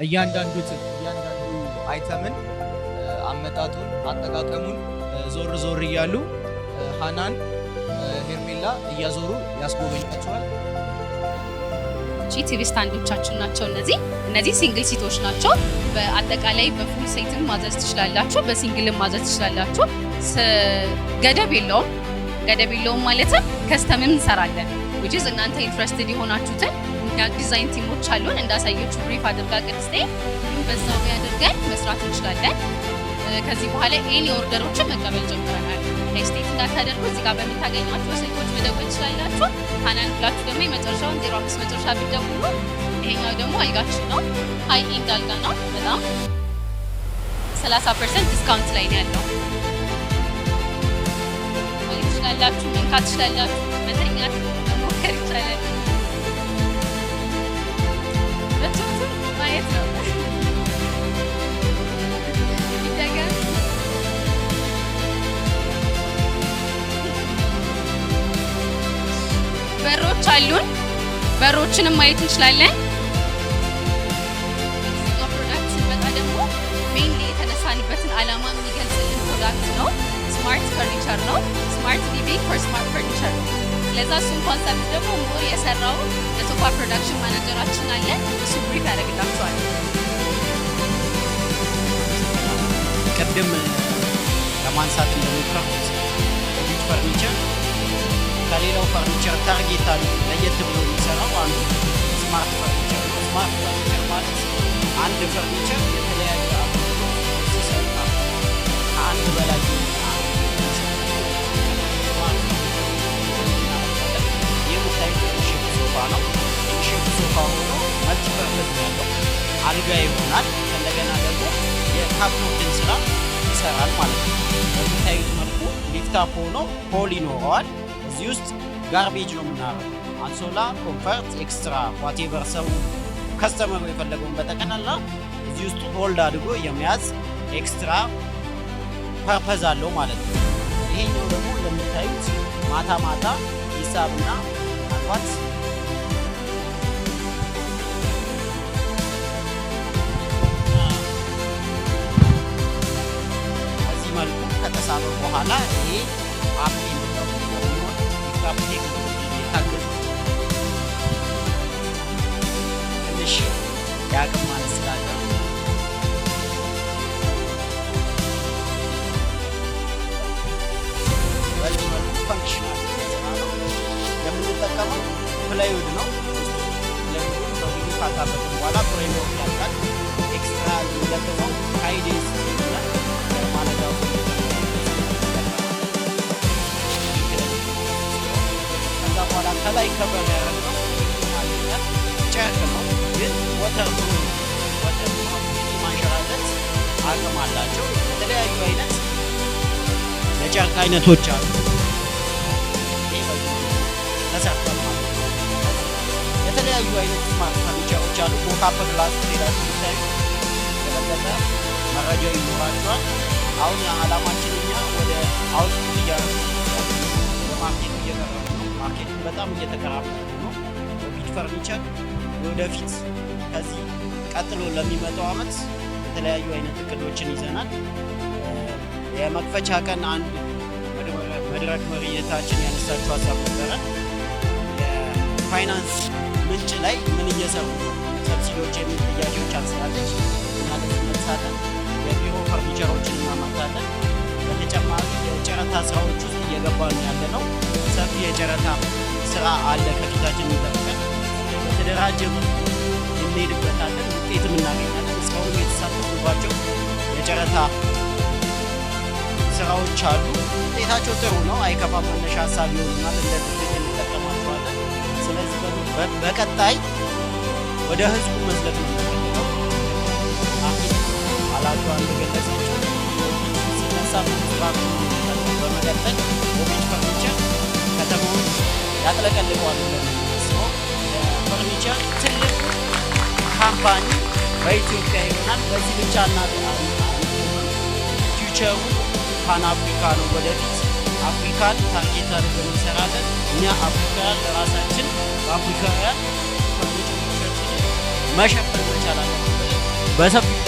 እያንዳንዱ አይተምን አመጣጡን አጠቃቀሙን ዞር ዞር እያሉ ሃናን ሄርሜላ እያዞሩ ያስጎበኛቸዋል። ቲቪ ስታንዶቻችን ናቸው። እነዚህ ሲንግል ሲቶች ናቸው። በአጠቃላይ በፉል ሴትም ማዘዝ ትችላላችሁ፣ በሲንግልም ማዘዝ ትችላላችሁ። ገደብ የለውም ማለትም ከስተምም እንሰራለን። which is እናንተ ኢንትረስትድ የሆናችሁትን ዲዛይን ቲሞች አሉን እንዳሳየችሁ ብሪፍ አድርጋ ቅድስቴ በዛው ያደርገን መስራት እንችላለን። ከዚህ በኋላ ኤኒ ኦርደሮችን መቀበል ጀምረናል። ሄስቴት እንዳታደርጉ እዚህ ጋር በምታገኟቸው ስልኮች መደወል ትችላላችሁ። ሃናን ብላችሁ ደግሞ የመጨረሻውን 05 መጨረሻ ብትደውሉ ይሄኛው ደግሞ አልጋችን ነው። ሃይ ኤንድ አልጋ ነው። በጣም 30% ዲስካውንት ላይ ነው ያለው። ማለት ትችላላችሁ፣ መንካት ትችላላችሁ፣ መተኛት መሞከር ይቻላል። ማየት ነው። በሮች አሉን። በሮችንም ማየት እንችላለን። ፕሮዳክት ስንመጣ ደግሞ ሜይንሊ የተነሳንበትን ዓላማ የሚገልጽልን ፕሮዳክት ነው። ስማርት ፈርኒቸር ነው። ስማርት ሊቪንግ ፎር ስማርት ፈርኒቸር ነው። ለዛ እሱን ኮንሰፕት ደግሞ ሞር የሰራው የሶፋ ፕሮዳክሽን ማናጀራችን አለ። እሱ ብሪፍ ያደርግላቸዋል። ቅድም ለማንሳት እንደሞከርኩት ቢት ፈርኒቸር ከሌላው ፈርኒቸር ታርጌት አሉ ለየት ብሎ የሚሰራው አንዱ ስማርት ፈርኒቸር ነው። ስማርት ፈርኒቸር ማለት አንድ ፈርኒቸር የተለያየ አገልግሎት ሲሰራ ከአንድ በላይ ሶፋ ነው። የሼፕ ሶፋ ሆኖ መልቲ ፐርፐዝ ያለው አልጋ ይሆናል። እንደገና ደግሞ የካፕሎትን ስራ ይሰራል ማለት ነው። በምታዩት መልኩ ሊፍታፕ ሆኖ ሆል ይኖረዋል። እዚህ ውስጥ ጋርቤጅ ነው የምናረገው። አንሶላ፣ ኮምፈርት፣ ኤክስትራ ዋቴቨር ሰው ከስተመሩ የፈለገውን በጠቅላላ እዚህ ውስጥ ሆልድ አድርጎ የሚያዝ ኤክስትራ ፐርፐዝ አለው ማለት ነው። ይሄኛው ደግሞ እንደምታዩት ማታ ማታ ሂሳብና አልባት በዚህ መልኩ ከተሳበ በኋላ ይሄ አፕ የሚሆን ቴክኖሎጂ የታገዘ ትንሽ የአቅም ማለት ስላለ በዚህ መልኩ ፈንክሽናል የምንጠቀመው ፕላይውድ ነው። ፕላይውድ በቪዲዮ ካካበትን በኋላ ፍሬምወርክ ያልቃል። ኤክስትራ የሚለጥፈው ሃይዴንስ ይሆናል ማለዳው ከዛ በኋላ ከላይ ከበር ያደረግነው ጨርቅ ነው። ግን ወተር ማንሸራተት አቅም አላቸው። የተለያዩ አይነት የጨርቅ አይነቶች አሉ። ተሰርቷል ማለት ነው። የተለያዩ አይነት ስማርት ፈርኒቸሮች አሉ። ሞካፕ ግላስ ሄዳችሁ ብታዩ የበለጠ መረጃ ይኖራችኋል። አሁን ዓላማችን እኛ ወደ አውትፑት ወደ ማርኬቱ እየቀረቡ ነው። ማርኬቱ በጣም እየተቀራረበ ነው። በቢት ፈርኒቸር ወደፊት ከዚህ ቀጥሎ ለሚመጣው ዓመት የተለያዩ አይነት እቅዶችን ይዘናል። የመክፈቻ ቀን አንድ መድረክ መሪነታችን ያነሳችው ሀሳብ ነበረ። የፋይናንስ ምንጭ ላይ ምን እየሰሩ ነው፣ ሰብሲዲዎች የሚል ጥያቄዎች አንስታለች እና ለመሳተፍ የቢሮ ፈርኒቸሮችን እናመርታለን። በተጨማሪ የጨረታ ስራዎች ውስጥ እየገባ ነው ያለ ነው። ሰፊ የጨረታ ስራ አለ ከፊታችን የሚጠብቀን። በተደራጀ መልኩ እንሄድበታለን፣ ውጤትም እናገኛለን። እስካሁን የተሳተፉባቸው የጨረታ ስራዎች አሉ። ውጤታቸው ጥሩ ነው፣ አይከፋም። መነሻ ሀሳብ ይሆኑናል፣ እንደ ድርጅት እንጠቀማቸዋለን። ስለዚህ በቀጣይ ወደ ህዝቡ መዝለቅ ነው የሚፈልገው። ማርኬት ኃላፊዋ እንደገለጸችው ሲነሳ በምስራቅ በመቀጠል በቢት ፈርኒቸር ከተማውን ያጥለቀልቀዋል ብለን የምናስበው የፈርኒቸር ትልቅ ካምፓኒ በኢትዮጵያ ይሆናል። በዚህ ብቻ ፊውቸሩ ፓን አፍሪካ ነው። ወደፊት አፍሪካን ታርጌት አድርገን እንሰራለን። እኛ አፍሪካውያን ለራሳችን በአፍሪካውያን ፈርኒቸሮቻችንን መሸፈን መቻል አለብን። በሰፊው